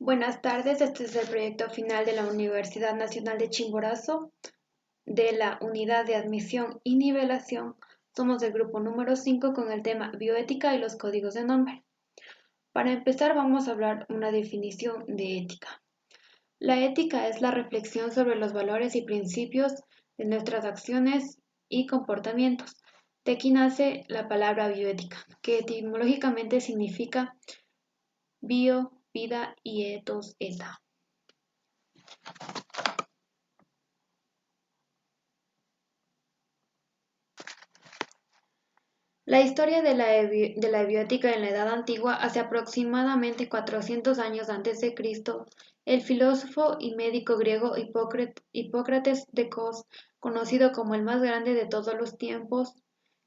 Buenas tardes, este es el proyecto final de la Universidad Nacional de Chimborazo, de la Unidad de Admisión y Nivelación. Somos del grupo número 5 con el tema Bioética y los códigos de nombre. Para empezar vamos a hablar una definición de ética. La ética es la reflexión sobre los valores y principios de nuestras acciones y comportamientos. De aquí nace la palabra bioética, que etimológicamente significa bio, vida y ethos, eta. La historia de la bioética en la Edad Antigua, hace aproximadamente 400 años antes de Cristo, el filósofo y médico griego Hipócrates de Cos, conocido como el más grande de todos los tiempos,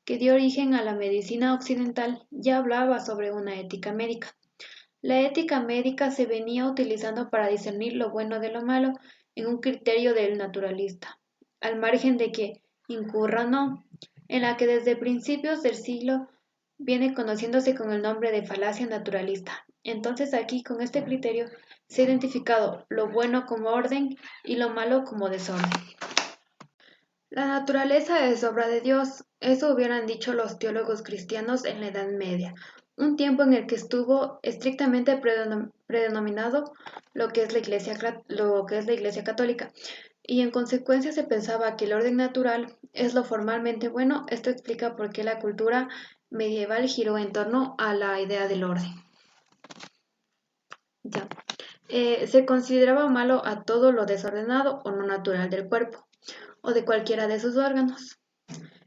que dio origen a la medicina occidental, ya hablaba sobre una ética médica. La ética médica se venía utilizando para discernir lo bueno de lo malo en un criterio del naturalista, al margen de que incurra no, en la que desde principios del siglo viene conociéndose con el nombre de falacia naturalista. Entonces aquí con este criterio se ha identificado lo bueno como orden y lo malo como desorden. La naturaleza es obra de Dios, eso hubieran dicho los teólogos cristianos en la Edad Media, un tiempo en el que estuvo estrictamente predominado lo que es la Iglesia católica, y en consecuencia se pensaba que el orden natural es lo formalmente bueno. Esto explica por qué la cultura medieval giró en torno a la idea del orden. Ya. Se consideraba malo a todo lo desordenado o no natural del cuerpo o de cualquiera de sus órganos.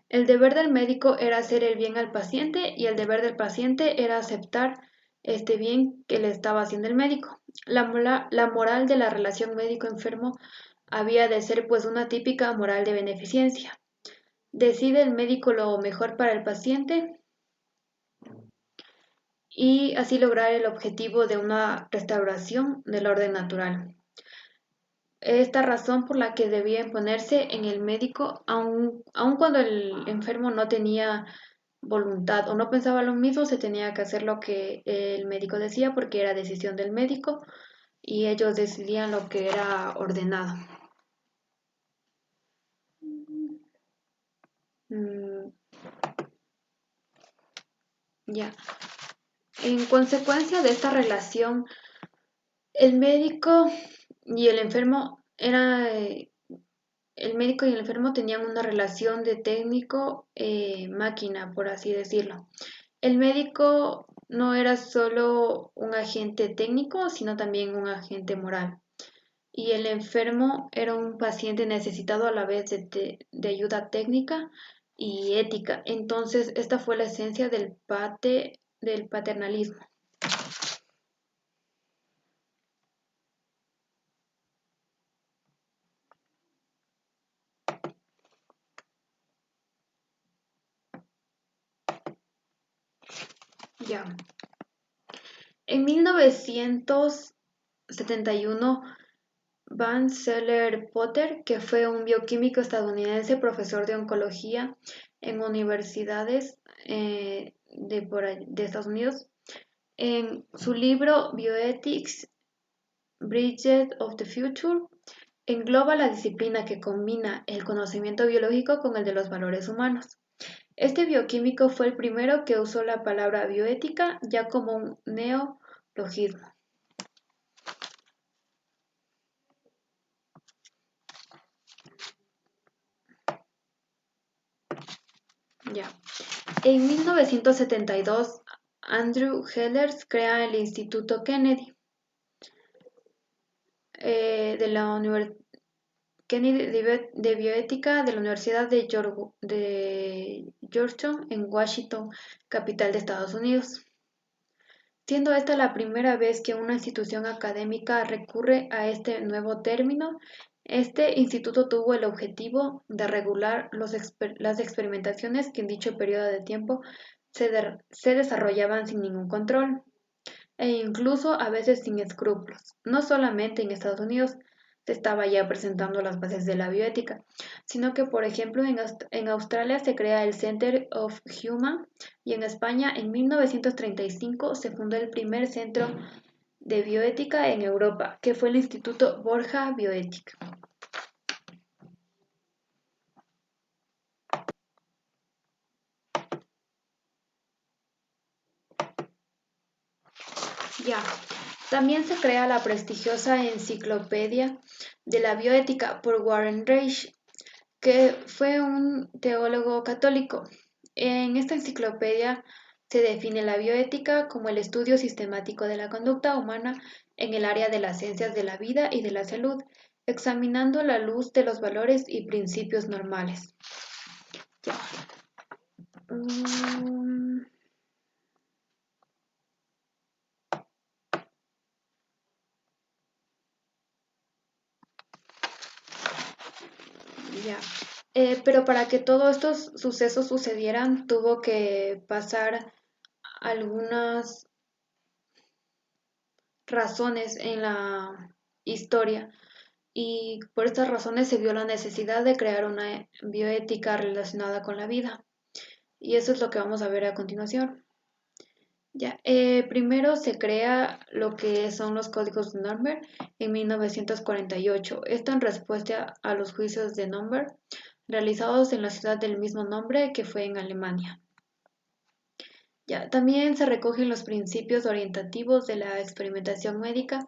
El deber del médico era hacer el bien al paciente y el deber del paciente era aceptar este bien que le estaba haciendo el médico. La moral de la relación médico-enfermo había de ser pues una típica moral de beneficencia. Decide el médico lo mejor para el paciente y así lograr el objetivo de una restauración del orden natural. Esta razón por la que debía imponerse en el médico, aun cuando el enfermo no tenía voluntad o no pensaba lo mismo, se tenía que hacer lo que el médico decía porque era decisión del médico y ellos decidían lo que era ordenado. Mm, ya. En consecuencia de esta relación, el médico y el enfermo el médico y el enfermo tenían una relación de técnico-máquina, por así decirlo. El médico no era solo un agente técnico, sino también un agente moral. Y el enfermo era un paciente necesitado a la vez de ayuda técnica y ética. Entonces, esta fue la esencia del paternalismo. Ya. En 1971, Van Zeller Potter, que fue un bioquímico estadounidense, profesor de oncología en universidades de Estados Unidos, en su libro Bioethics, Bridges of the Future, engloba la disciplina que combina el conocimiento biológico con el de los valores humanos. Este bioquímico fue el primero que usó la palabra bioética ya como un neologismo. Ya. En 1972, Andrew Hellers crea el Instituto Kennedy de la de Bioética de la Universidad de Georgetown en Washington, capital de Estados Unidos, siendo esta la primera vez que una institución académica recurre a este nuevo término. Este instituto tuvo el objetivo de regular las experimentaciones que en dicho periodo de tiempo se desarrollaban sin ningún control e incluso a veces sin escrúpulos. No solamente en Estados Unidos se estaba ya presentando las bases de la bioética, sino que, por ejemplo, en Australia se crea el Center of Human y en España en 1935 se fundó el primer centro de bioética en Europa, que fue el Instituto Borja Bioética. Ya. También se crea la prestigiosa Enciclopedia de la Bioética por Warren Reich, que fue un teólogo católico. En esta enciclopedia se define la bioética como el estudio sistemático de la conducta humana en el área de las ciencias de la vida y de la salud, examinando la luz de los valores y principios normales. Ya. Mm, ya. Pero para que todos estos sucesos sucedieran, tuvo que pasar algunas razones en la historia y por estas razones se vio la necesidad de crear una bioética relacionada con la vida. Y eso es lo que vamos a ver a continuación. Ya, primero se crea lo que son los códigos de Nuremberg en 1948. Esto en respuesta a los juicios de Nuremberg realizados en la ciudad del mismo nombre que fue en Alemania. Ya, también se recogen los principios orientativos de la experimentación médica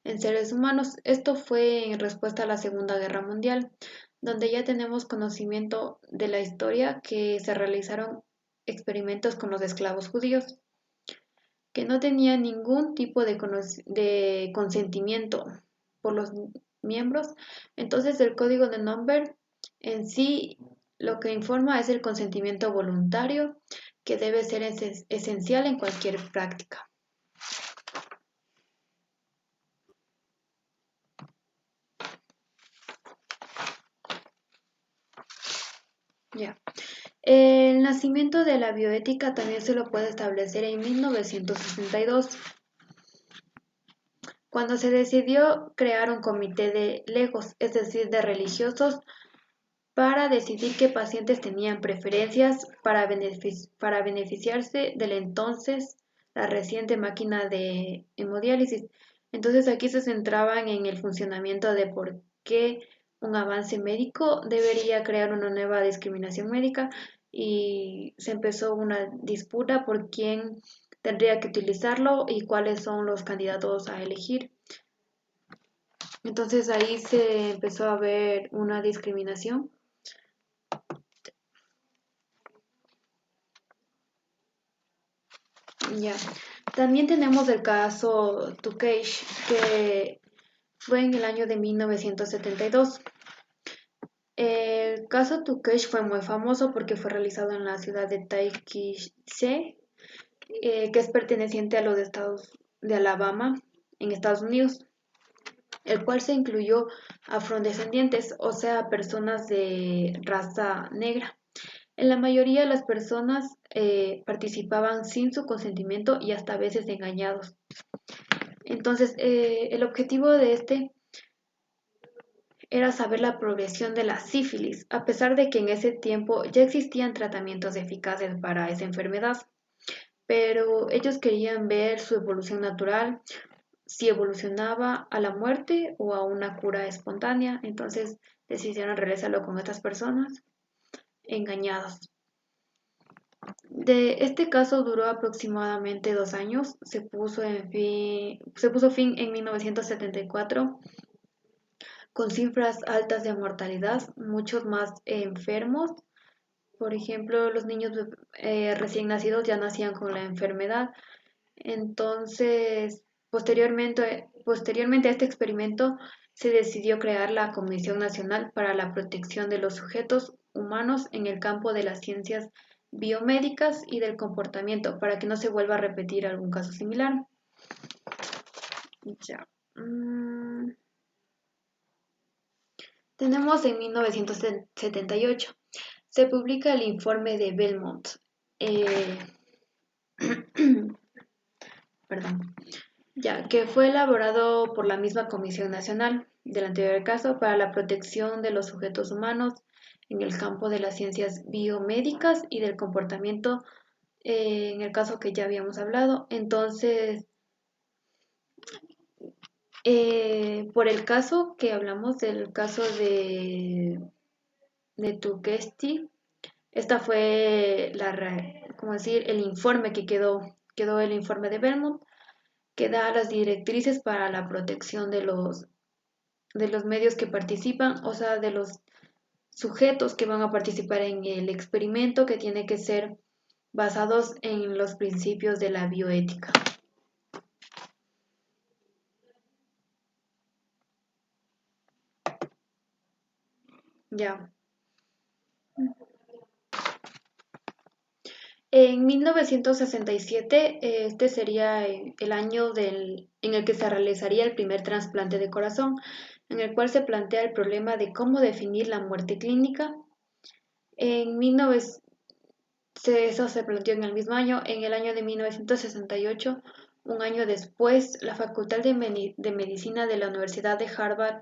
en seres humanos. Esto fue en respuesta a la Segunda Guerra Mundial, donde ya tenemos conocimiento de la historia que se realizaron experimentos con los esclavos judíos, que no tenían ningún tipo de consentimiento por los miembros. Entonces el código de Nuremberg en sí lo que informa es el consentimiento voluntario que debe ser esencial en cualquier práctica. Ya. El nacimiento de la bioética también se lo puede establecer en 1962, cuando se decidió crear un comité de legos, es decir, de religiosos, para decidir qué pacientes tenían preferencias para beneficiarse de la entonces la reciente máquina de hemodiálisis. Entonces aquí se centraban en el funcionamiento de por qué un avance médico debería crear una nueva discriminación médica y se empezó una disputa por quién tendría que utilizarlo y cuáles son los candidatos a elegir. Entonces ahí se empezó a ver una discriminación. Ya. También tenemos el caso Tukesh, que fue en el año de 1972. El caso Tukesh fue muy famoso porque fue realizado en la ciudad de Taikise, que es perteneciente a los estados de Alabama, en Estados Unidos, el cual se incluyó afrodescendientes, o sea, personas de raza negra. En la mayoría las personas participaban sin su consentimiento y hasta a veces engañados. Entonces, el objetivo de este era saber la progresión de la sífilis, a pesar de que en ese tiempo ya existían tratamientos eficaces para esa enfermedad, pero ellos querían ver su evolución natural, si evolucionaba a la muerte o a una cura espontánea. Entonces decidieron realizarlo con estas personas engañadas. De este caso duró aproximadamente 2 años, se puso fin en 1974 con cifras altas de mortalidad, muchos más enfermos. Por ejemplo, los niños recién nacidos ya nacían con la enfermedad. Entonces, posteriormente a este experimento, se decidió crear la Comisión Nacional para la Protección de los Sujetos Humanos en el campo de las ciencias biomédicas y del comportamiento, para que no se vuelva a repetir algún caso similar. Ya. Tenemos en 1978, se publica el informe de Belmont, eh, perdón, ya que fue elaborado por la misma Comisión Nacional del anterior caso para la protección de los sujetos humanos en el campo de las ciencias biomédicas y del comportamiento, en el caso que ya habíamos hablado. Entonces, Por el caso que hablamos del caso de Tukesti, esta fue como decir, el informe que quedó el informe de Belmont, que da las directrices para la protección de los medios que participan, o sea, de los sujetos que van a participar en el experimento, que tiene que ser basados en los principios de la bioética. Ya. En 1967, este sería el año en el que se realizaría el primer trasplante de corazón, en el cual se plantea el problema de cómo definir la muerte clínica. En 1900, eso se planteó en el mismo año, en el año de 1968, un año después, la Facultad de Medicina de la Universidad de Harvard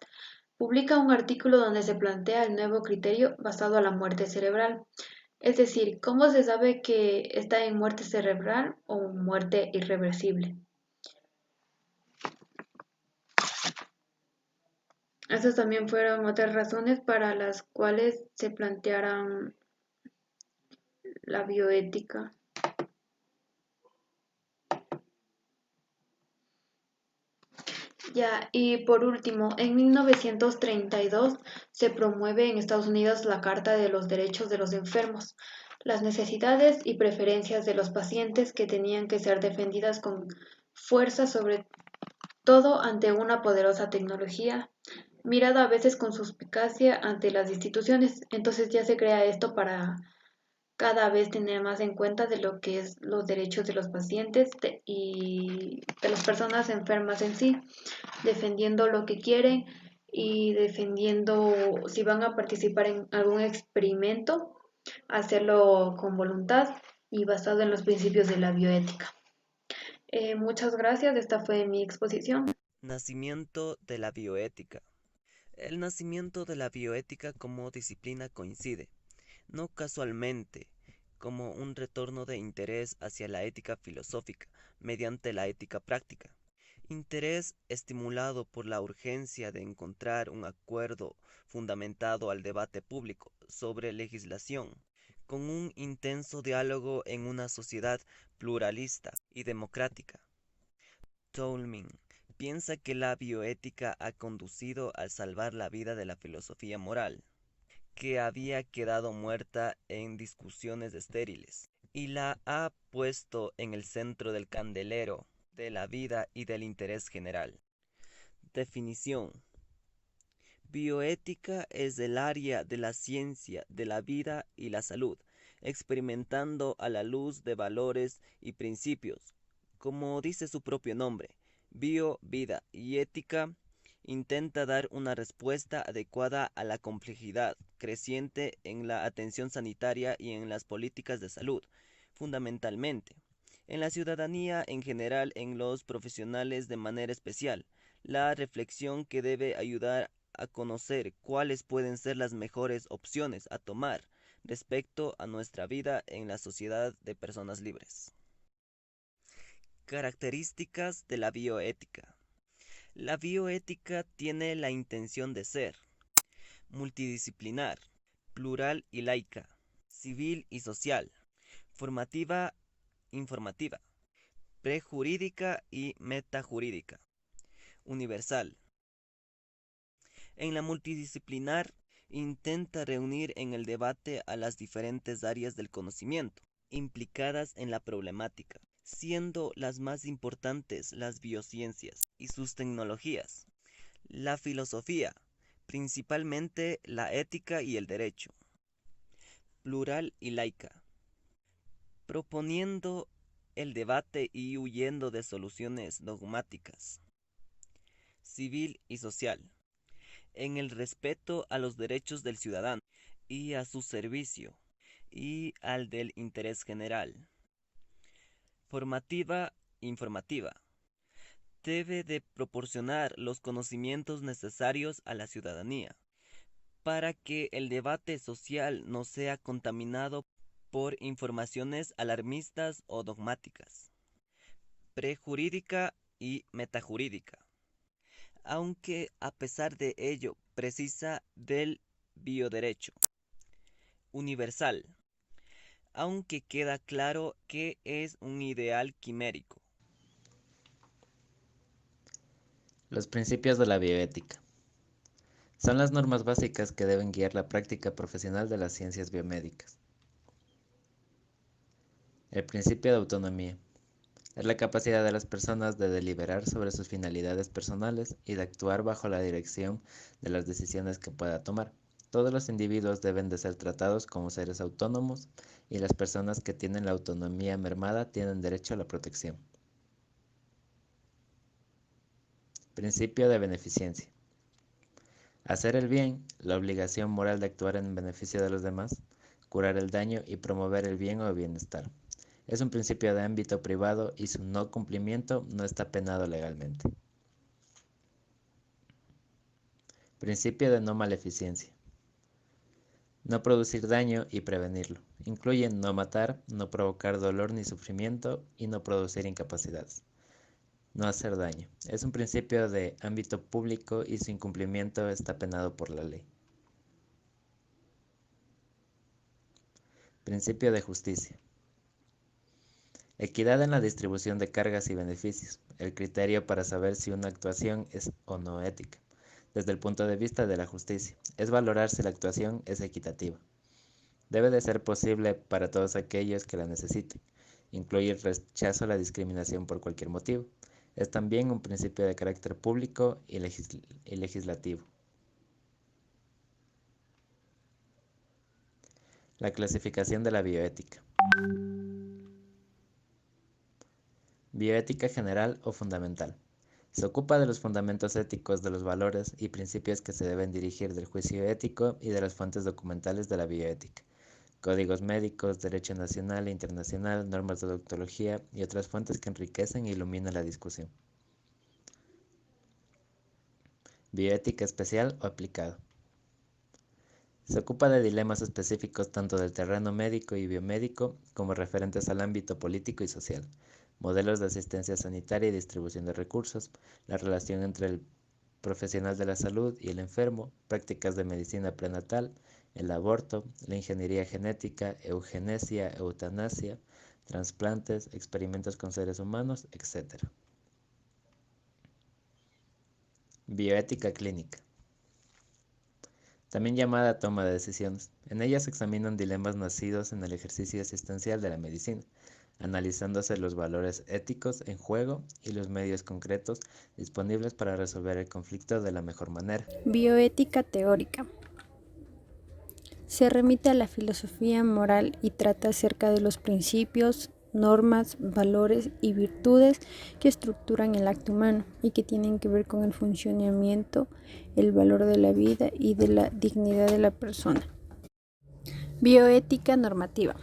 publica un artículo donde se plantea el nuevo criterio basado a la muerte cerebral. Es decir, ¿cómo se sabe que está en muerte cerebral o muerte irreversible? Esas también fueron otras razones para las cuales se plantearan la bioética. Ya, y por último, en 1932 se promueve en Estados Unidos la Carta de los Derechos de los Enfermos, las necesidades y preferencias de los pacientes que tenían que ser defendidas con fuerza, sobre todo ante una poderosa tecnología, mirada a veces con suspicacia ante las instituciones. Entonces ya se crea esto para cada vez tener más en cuenta de lo que es los derechos de los pacientes y de las personas enfermas en sí, defendiendo lo que quieren y defendiendo si van a participar en algún experimento, hacerlo con voluntad y basado en los principios de la bioética. Muchas gracias, esta fue mi exposición. Nacimiento de la bioética. El nacimiento de la bioética como disciplina coincide, no casualmente, como un retorno de interés hacia la ética filosófica mediante la ética práctica. Interés estimulado por la urgencia de encontrar un acuerdo fundamentado al debate público sobre legislación, con un intenso diálogo en una sociedad pluralista y democrática. Toulmin piensa que la bioética ha conducido a salvar la vida de la filosofía moral, que había quedado muerta en discusiones estériles, y la ha puesto en el centro del candelero de la vida y del interés general. Definición. Bioética es el área de la ciencia de la vida y la salud, experimentando a la luz de valores y principios. Como dice su propio nombre, bio, vida y ética, intenta dar una respuesta adecuada a la complejidad creciente en la atención sanitaria y en las políticas de salud, fundamentalmente, en la ciudadanía en general, en los profesionales de manera especial, la reflexión que debe ayudar a conocer cuáles pueden ser las mejores opciones a tomar respecto a nuestra vida en la sociedad de personas libres. Características de la bioética. La bioética tiene la intención de ser multidisciplinar, plural y laica, civil y social, formativa, informativa, prejurídica y metajurídica, universal. En la multidisciplinar intenta reunir en el debate a las diferentes áreas del conocimiento implicadas en la problemática, siendo las más importantes las biociencias y sus tecnologías, la filosofía, principalmente la ética y el derecho, plural y laica, proponiendo el debate y huyendo de soluciones dogmáticas, civil y social, en el respeto a los derechos del ciudadano y a su servicio y al del interés general. Formativa, informativa. Debe de proporcionar los conocimientos necesarios a la ciudadanía para que el debate social no sea contaminado por informaciones alarmistas o dogmáticas. Prejurídica y metajurídica, aunque a pesar de ello precisa del bioderecho universal, aunque queda claro que es un ideal quimérico. Los principios de la bioética. Son las normas básicas que deben guiar la práctica profesional de las ciencias biomédicas. El principio de autonomía. Es la capacidad de las personas de deliberar sobre sus finalidades personales y de actuar bajo la dirección de las decisiones que pueda tomar. Todos los individuos deben de ser tratados como seres autónomos y las personas que tienen la autonomía mermada tienen derecho a la protección. Principio de beneficencia. Hacer el bien, la obligación moral de actuar en beneficio de los demás, curar el daño y promover el bien o bienestar. Es un principio de ámbito privado y su no cumplimiento no está penado legalmente. Principio de no maleficencia. No producir daño y prevenirlo. Incluyen no matar, no provocar dolor ni sufrimiento y no producir incapacidades. No hacer daño. Es un principio de ámbito público y su incumplimiento está penado por la ley. Principio de justicia. Equidad en la distribución de cargas y beneficios. El criterio para saber si una actuación es o no ética. Desde el punto de vista de la justicia, es valorar si la actuación es equitativa. Debe de ser posible para todos aquellos que la necesiten. Incluye el rechazo a la discriminación por cualquier motivo. Es también un principio de carácter público y legislativo. La clasificación de la bioética. Bioética general o fundamental. Se ocupa de los fundamentos éticos de los valores y principios que se deben dirigir del juicio ético y de las fuentes documentales de la bioética. Códigos médicos, derecho nacional e internacional, normas de odontología y otras fuentes que enriquecen e iluminan la discusión. Bioética especial o aplicada. Se ocupa de dilemas específicos tanto del terreno médico y biomédico como referentes al ámbito político y social, modelos de asistencia sanitaria y distribución de recursos, la relación entre el profesional de la salud y el enfermo, prácticas de medicina prenatal, el aborto, la ingeniería genética, eugenesia, eutanasia, trasplantes, experimentos con seres humanos, etc. Bioética clínica. También llamada toma de decisiones. En ella se examinan dilemas nacidos en el ejercicio asistencial de la medicina, analizándose los valores éticos en juego y los medios concretos disponibles para resolver el conflicto de la mejor manera. Bioética teórica. Se remite a la filosofía moral y trata acerca de los principios, normas, valores y virtudes que estructuran el acto humano y que tienen que ver con el funcionamiento, el valor de la vida y de la dignidad de la persona. Bioética normativa.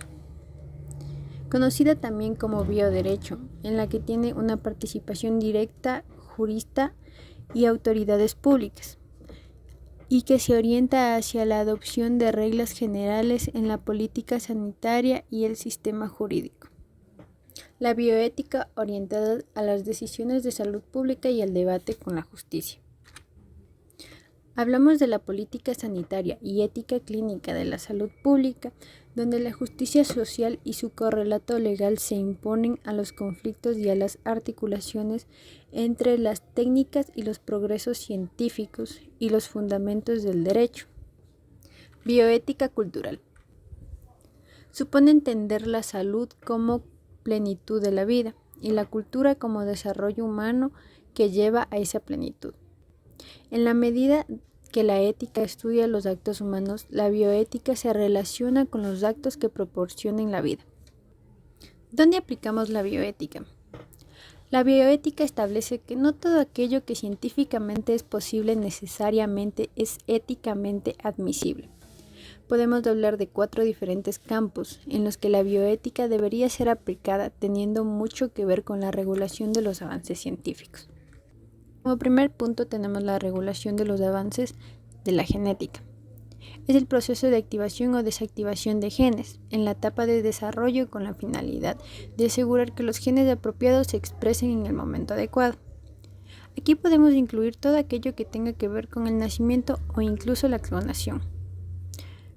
Conocida también como bioderecho, en la que tiene una participación directa jurista y autoridades públicas, y que se orienta hacia la adopción de reglas generales en la política sanitaria y el sistema jurídico. La bioética orientada a las decisiones de salud pública y al debate con la justicia. Hablamos de la política sanitaria y ética clínica de la salud pública, donde la justicia social y su correlato legal se imponen a los conflictos y a las articulaciones entre las técnicas y los progresos científicos y los fundamentos del derecho. Bioética cultural. Supone entender la salud como plenitud de la vida y la cultura como desarrollo humano que lleva a esa plenitud. En la medida que la ética estudia los actos humanos, la bioética se relaciona con los actos que proporcionen la vida. ¿Dónde aplicamos la bioética? La bioética establece que no todo aquello que científicamente es posible necesariamente es éticamente admisible. Podemos hablar de 4 diferentes campos en los que la bioética debería ser aplicada, teniendo mucho que ver con la regulación de los avances científicos. Como primer punto tenemos la regulación de los avances de la genética. Es el proceso de activación o desactivación de genes en la etapa de desarrollo con la finalidad de asegurar que los genes apropiados se expresen en el momento adecuado. Aquí podemos incluir todo aquello que tenga que ver con el nacimiento o incluso la clonación.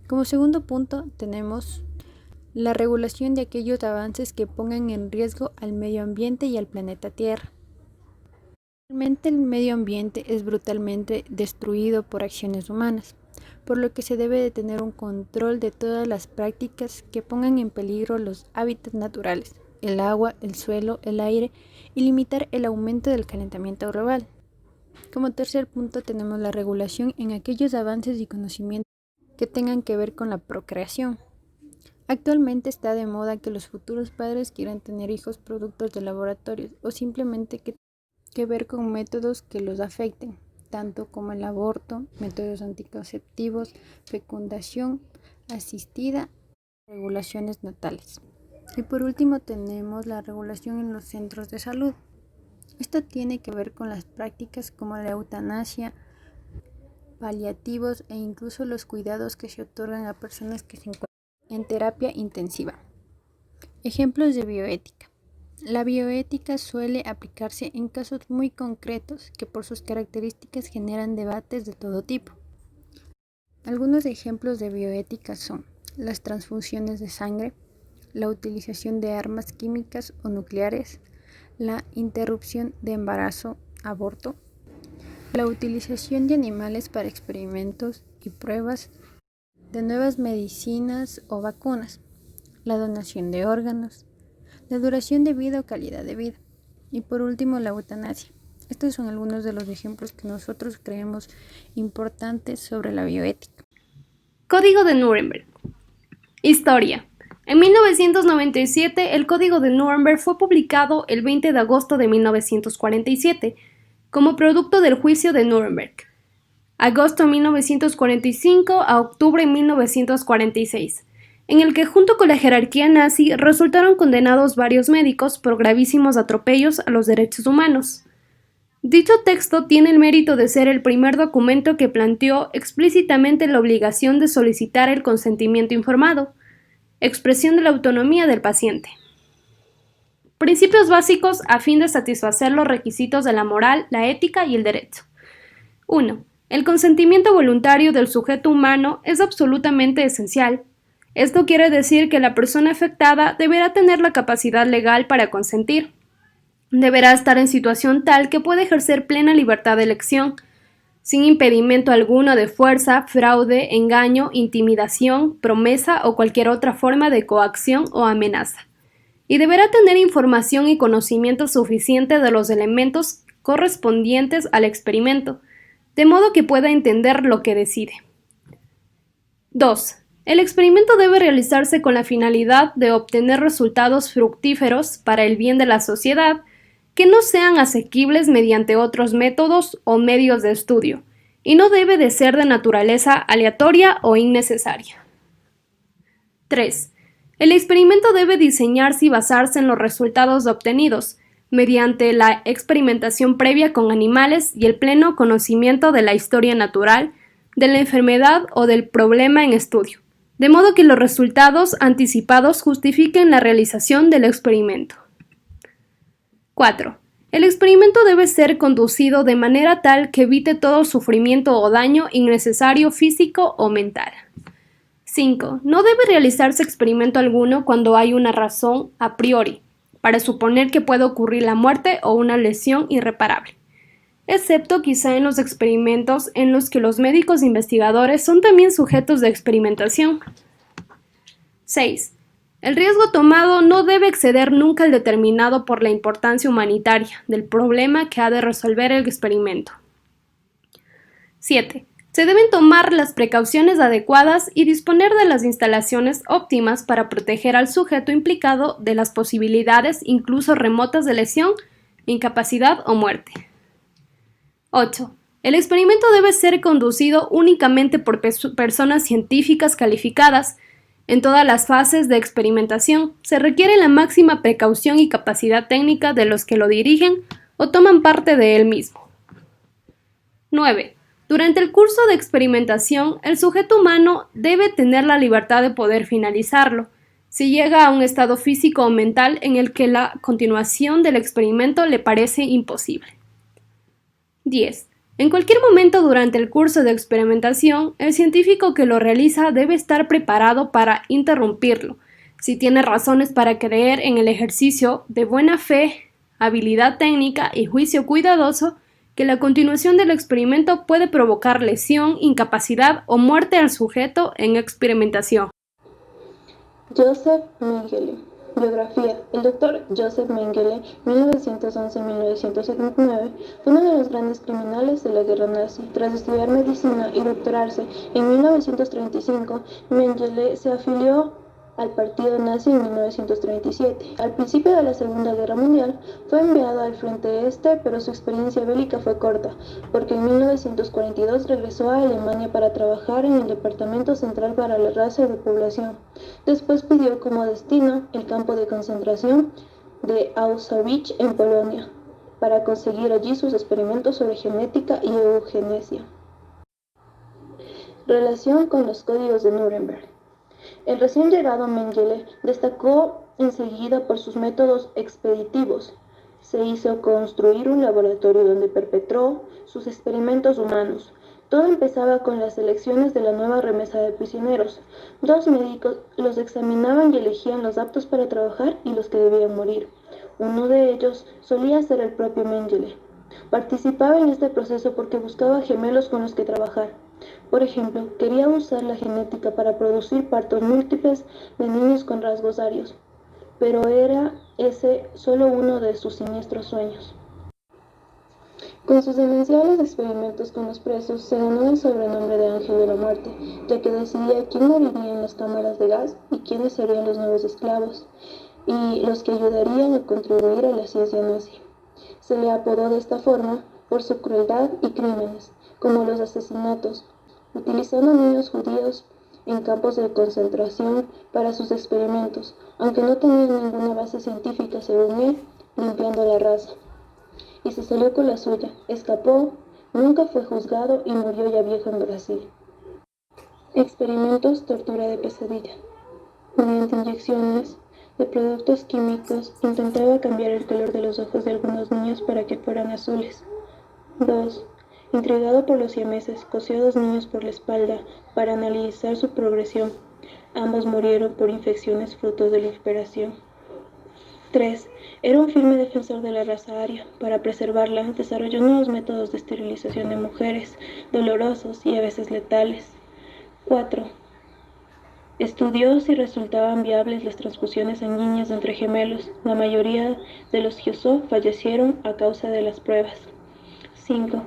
Como segundo punto tenemos la regulación de aquellos avances que pongan en riesgo al medio ambiente y al planeta Tierra. Actualmente el medio ambiente es brutalmente destruido por acciones humanas, por lo que se debe de tener un control de todas las prácticas que pongan en peligro los hábitats naturales, el agua, el suelo, el aire y limitar el aumento del calentamiento global. Como tercer punto tenemos la regulación en aquellos avances y conocimientos que tengan que ver con la procreación. Actualmente está de moda que los futuros padres quieran tener hijos productos de laboratorios o simplemente que ver con métodos que los afecten, tanto como el aborto, métodos anticonceptivos, fecundación asistida, regulaciones natales. Y por último tenemos la regulación en los centros de salud. Esto tiene que ver con las prácticas como la eutanasia, paliativos e incluso los cuidados que se otorgan a personas que se encuentran en terapia intensiva. Ejemplos de bioética. La bioética suele aplicarse en casos muy concretos que por sus características generan debates de todo tipo. Algunos ejemplos de bioética son las transfusiones de sangre, la utilización de armas químicas o nucleares, la interrupción de embarazo, aborto, la utilización de animales para experimentos y pruebas de nuevas medicinas o vacunas, la donación de órganos, la duración de vida o calidad de vida y por último la eutanasia. Estos son algunos de los ejemplos que nosotros creemos importantes sobre la bioética. Código de Nuremberg. Historia. En 1997, el Código de Nuremberg fue publicado el 20 de agosto de 1947 como producto del juicio de Nuremberg, agosto 1945 a octubre 1946, en el que junto con la jerarquía nazi resultaron condenados varios médicos por gravísimos atropellos a los derechos humanos. Dicho texto tiene el mérito de ser el primer documento que planteó explícitamente la obligación de solicitar el consentimiento informado, expresión de la autonomía del paciente. Principios básicos a fin de satisfacer los requisitos de la moral, la ética y el derecho. 1. El consentimiento voluntario del sujeto humano es absolutamente esencial. Esto quiere decir que la persona afectada deberá tener la capacidad legal para consentir. Deberá estar en situación tal que pueda ejercer plena libertad de elección, sin impedimento alguno de fuerza, fraude, engaño, intimidación, promesa o cualquier otra forma de coacción o amenaza. Y deberá tener información y conocimiento suficiente de los elementos correspondientes al experimento, de modo que pueda entender lo que decide. 2. El experimento debe realizarse con la finalidad de obtener resultados fructíferos para el bien de la sociedad que no sean asequibles mediante otros métodos o medios de estudio, y no debe de ser de naturaleza aleatoria o innecesaria. 3. El experimento debe diseñarse y basarse en los resultados obtenidos, mediante la experimentación previa con animales y el pleno conocimiento de la historia natural, de la enfermedad o del problema en estudio, de modo que los resultados anticipados justifiquen la realización del experimento. 4. El experimento debe ser conducido de manera tal que evite todo sufrimiento o daño innecesario físico o mental. 5. No debe realizarse experimento alguno cuando hay una razón a priori para suponer que puede ocurrir la muerte o una lesión irreparable, excepto quizá en los experimentos en los que los médicos investigadores son también sujetos de experimentación. 6. El riesgo tomado no debe exceder nunca el determinado por la importancia humanitaria del problema que ha de resolver el experimento. 7. Se deben tomar las precauciones adecuadas y disponer de las instalaciones óptimas para proteger al sujeto implicado de las posibilidades incluso remotas de lesión, incapacidad o muerte. 8. El experimento debe ser conducido únicamente por personas científicas calificadas. En todas las fases de experimentación se requiere la máxima precaución y capacidad técnica de los que lo dirigen o toman parte de él mismo. 9. Durante el curso de experimentación, el sujeto humano debe tener la libertad de poder finalizarlo, si llega a un estado físico o mental en el que la continuación del experimento le parece imposible. 10. En cualquier momento durante el curso de experimentación, el científico que lo realiza debe estar preparado para interrumpirlo, si tiene razones para creer en el ejercicio de buena fe, habilidad técnica y juicio cuidadoso, que la continuación del experimento puede provocar lesión, incapacidad o muerte al sujeto en experimentación. Joseph Mengele. Biografía. El doctor Joseph Mengele, 1911-1979, fue uno de los grandes criminales de la guerra nazi. Tras estudiar medicina y doctorarse en 1935, Mengele se afilió al partido nazi en 1937. Al principio de la Segunda Guerra Mundial fue enviado al frente este, pero su experiencia bélica fue corta, porque en 1942 regresó a Alemania para trabajar en el Departamento Central para la Raza y Repoblación. Después pidió como destino el campo de concentración de Auschwitz en Polonia, para conseguir allí sus experimentos sobre genética y eugenesia. Relación con los códigos de Nuremberg. El recién llegado Mengele destacó enseguida por sus métodos expeditivos. Se hizo construir un laboratorio donde perpetró sus experimentos humanos. Todo empezaba con las selecciones de la nueva remesa de prisioneros. 2 médicos los examinaban y elegían los aptos para trabajar y los que debían morir. Uno de ellos solía ser el propio Mengele. Participaba en este proceso porque buscaba gemelos con los que trabajar. Por ejemplo, quería usar la genética para producir partos múltiples de niños con rasgos arios, pero era ese solo uno de sus siniestros sueños. Con sus demenciales experimentos con los presos, se ganó el sobrenombre de Ángel de la Muerte, ya que decidía quién moriría en las cámaras de gas y quiénes serían los nuevos esclavos, y los que ayudarían a contribuir a la ciencia nazi. Se le apodó de esta forma por su crueldad y crímenes, como los asesinatos, utilizando niños judíos en campos de concentración para sus experimentos, aunque no tenían ninguna base científica según él, limpiando la raza. Y se salió con la suya, escapó, nunca fue juzgado y murió ya viejo en Brasil. Experimentos, tortura de pesadilla. Mediante inyecciones de productos químicos, intentaba cambiar el color de los ojos de algunos niños para que fueran azules. 2. Intrigado por los siameses, cosió a 2 niños por la espalda para analizar su progresión. Ambos murieron por infecciones fruto de la operación. 3. Era un firme defensor de la raza aria. Para preservarla, desarrolló nuevos métodos de esterilización de mujeres, dolorosos y a veces letales. 4. Estudió si resultaban viables las transfusiones sanguíneas entre gemelos. La mayoría de los Giosó fallecieron a causa de las pruebas. 5.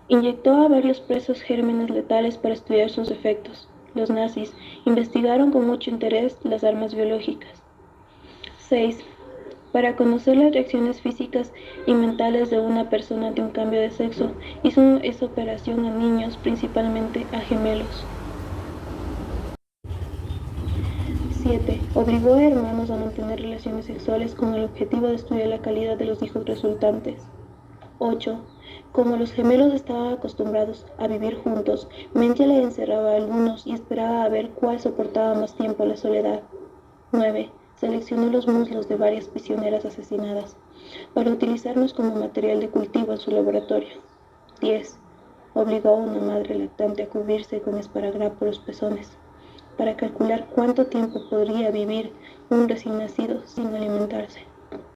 Inyectó a varios presos gérmenes letales para estudiar sus efectos. Los nazis investigaron con mucho interés las armas biológicas. 6. Para conocer las reacciones físicas y mentales de una persona ante un cambio de sexo, hizo esa operación a niños, principalmente a gemelos. 7. Obligó a hermanos a mantener relaciones sexuales con el objetivo de estudiar la calidad de los hijos resultantes. 8. Como los gemelos estaban acostumbrados a vivir juntos, Mengele encerraba a algunos y esperaba a ver cuál soportaba más tiempo la soledad. 9. Seleccionó los muslos de varias prisioneras asesinadas para utilizarlos como material de cultivo en su laboratorio. 10. Obligó a una madre lactante a cubrirse con esparadrapo los pezones para calcular cuánto tiempo podría vivir un recién nacido sin alimentarse.